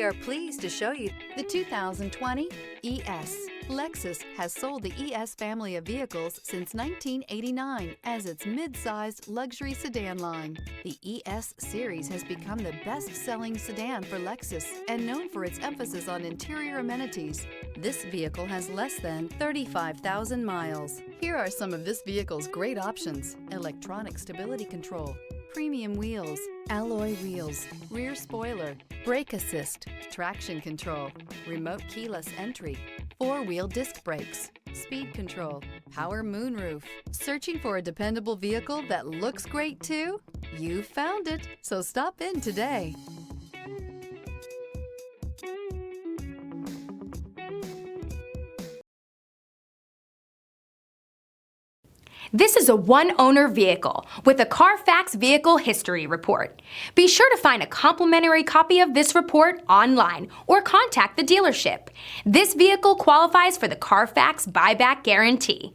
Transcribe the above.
We are pleased to show you the 2020 ES. Lexus has sold the ES family of vehicles since 1989 as its mid-sized luxury sedan line. The ES series has become the best-selling sedan for Lexus and known for its emphasis on interior amenities. This vehicle has less than 35,000 miles. Here are some of this vehicle's great options: electronic stability control, premium wheels, alloy wheels, rear spoiler, brake assist, traction control, remote keyless entry, four-wheel disc brakes, speed control, power moonroof. Searching for a dependable vehicle that looks great too? You found it, so stop in today. This is a one-owner vehicle with a CARFAX Vehicle History Report. Be sure to find a complimentary copy of this report online or contact the dealership. This vehicle qualifies for the CARFAX Buyback Guarantee.